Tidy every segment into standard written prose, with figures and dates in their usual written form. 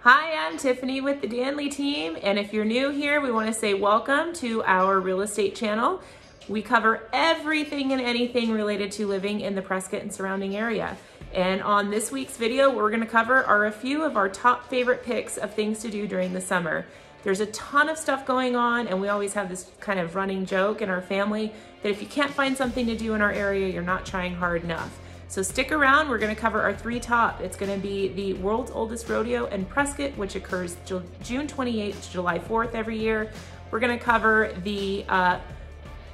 Hi, I'm Tiffany with the Danley team, and if you're new here, we want to say welcome to our real estate channel. We cover everything and anything related to living in the Prescott and surrounding area. And on this week's video, what we're going to cover are a few of our top favorite picks of things to do during the summer. There's a ton of stuff going on, and we always have this kind of running joke in our family that if you can't find something to do in our area, you're not trying hard enough. So stick around, we're gonna cover our three top. It's gonna be the world's oldest rodeo in Prescott, which occurs June 28th to July 4th every year. We're gonna cover the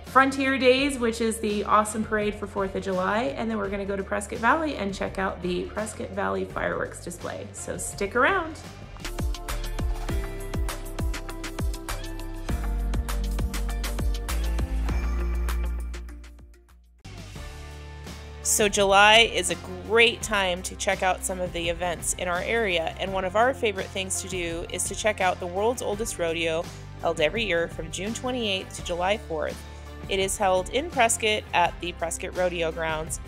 Frontier Days, which is the awesome parade for 4th of July. And then we're gonna go to Prescott Valley and check out the Prescott Valley fireworks display. So stick around. So July is a great time to check out some of the events in our area, and one of our favorite things to do is to check out the world's oldest rodeo, held every year from June 28th to July 4th. It is held in Prescott at the Prescott Rodeo grounds.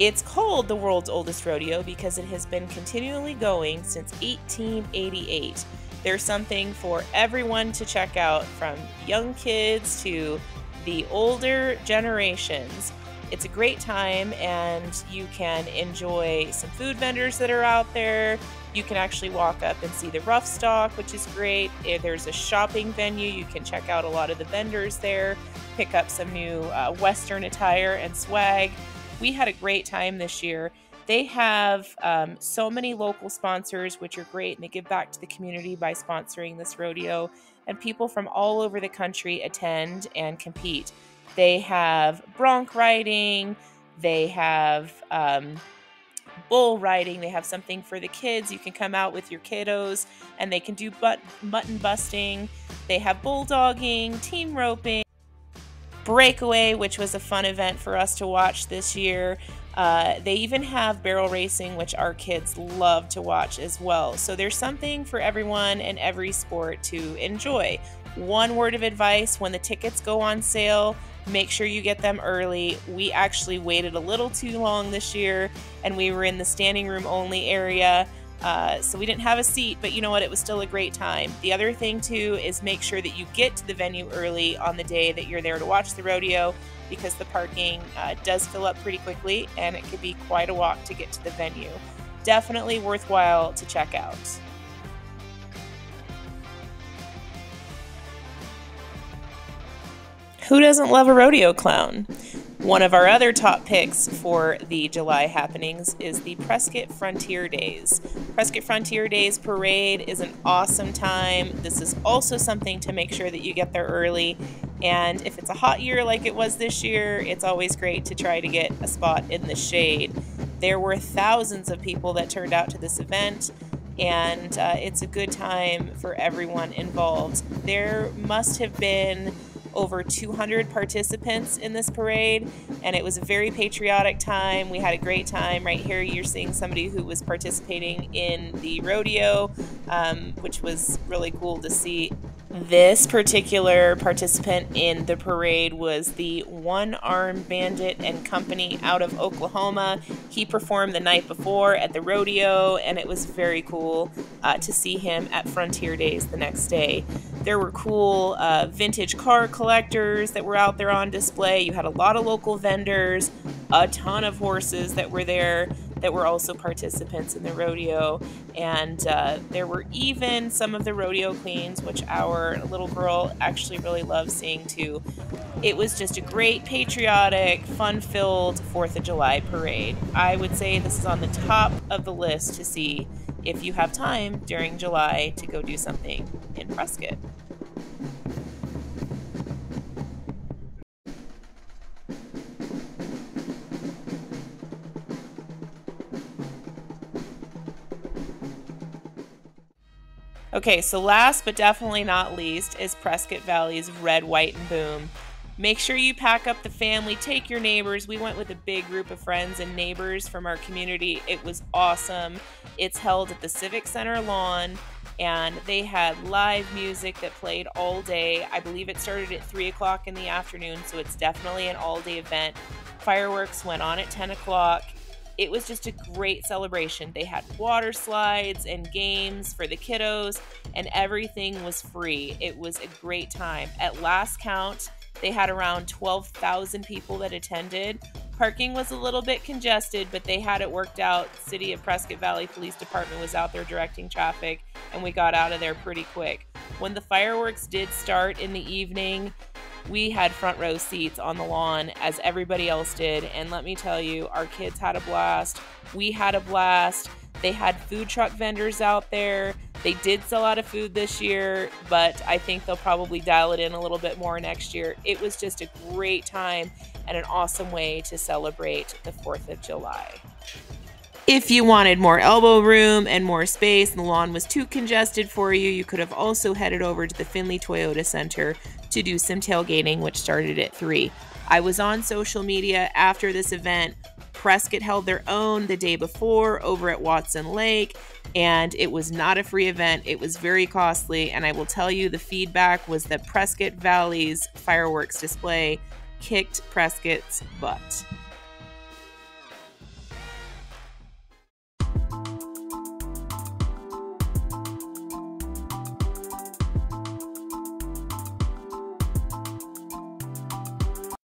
It's called the world's oldest rodeo because it has been continually going since 1888. There's something for everyone to check out, from young kids to the older generations. It's a great time, and you can enjoy some food vendors that are out there. You can actually walk up and see the rough stock, which is great. There's a shopping venue. You can check out a lot of the vendors there, pick up some new Western attire and swag. We had a great time this year. They have so many local sponsors, which are great, and they give back to the community by sponsoring this rodeo. And people from all over the country attend and compete. They have bronc riding, they have bull riding, they have something for the kids. You can come out with your kiddos and they can do mutton busting. They have bulldogging, team roping, breakaway, which was a fun event for us to watch this year. They even have barrel racing, which our kids love to watch as well. So there's something for everyone and every sport to enjoy. One word of advice: when the tickets go on sale, make sure you get them early. We actually waited a little too long this year, and we were in the standing room only area, so we didn't have a seat, but you know what? It was still a great time. The other thing too is make sure that you get to the venue early on the day that you're there to watch the rodeo, because the parking does fill up pretty quickly, and it could be quite a walk to get to the venue. Definitely worthwhile to check out. Who doesn't love a rodeo clown? One of our other top picks for the July happenings is the Prescott Frontier Days. Prescott Frontier Days parade is an awesome time. This is also something to make sure that you get there early. And if it's a hot year like it was this year, it's always great to try to get a spot in the shade. There were thousands of people that turned out to this event, and it's a good time for everyone involved. There must have been over 200 participants in this parade, and it was a very patriotic time. We had a great time. Right here you're seeing somebody who was participating in the rodeo, which was really cool to see. This particular participant in the parade was the One Arm Bandit and Company out of Oklahoma. He performed the night before at the rodeo, and it was very cool to see him at Frontier Days the next day. There were cool vintage car collectors that were out there on display. You had a lot of local vendors, a ton of horses that were there that were also participants in the rodeo, and there were even some of the rodeo queens, which our little girl actually really loved seeing too. It was just a great patriotic, fun-filled 4th of July parade. I would say this is on the top of the list to see if you have time during July to go do something in Prescott. Okay, so last but definitely not least is Prescott Valley's Red, White, and Boom. Make sure you pack up the family, take your neighbors. We went with a big group of friends and neighbors from our community. It was awesome. It's held at the Civic Center lawn, and they had live music that played all day. I believe it started at 3 o'clock in the afternoon, so it's definitely an all-day event. Fireworks went on at 10 o'clock. It was just a great celebration. They had water slides and games for the kiddos, and everything was free. It was a great time. At last count, they had around 12,000 people that attended. Parking was a little bit congested, but they had it worked out. City of Prescott Valley Police Department was out there directing traffic, and we got out of there pretty quick. When the fireworks did start in the evening, we had front row seats on the lawn as everybody else did, and let me tell you, our kids had a blast. We had a blast. They had food truck vendors out there. They did sell out of food this year, but I think they'll probably dial it in a little bit more next year. It was just a great time and an awesome way to celebrate the 4th of July. If you wanted more elbow room and more space and the lawn was too congested for you, you could have also headed over to the Findlay Toyota Center to do some tailgating, which started at 3. I was on social media after this event. Prescott held their own the day before over at Watson Lake, and it was not a free event. It was very costly, and I will tell you the feedback was that Prescott Valley's fireworks display kicked Prescott's butt.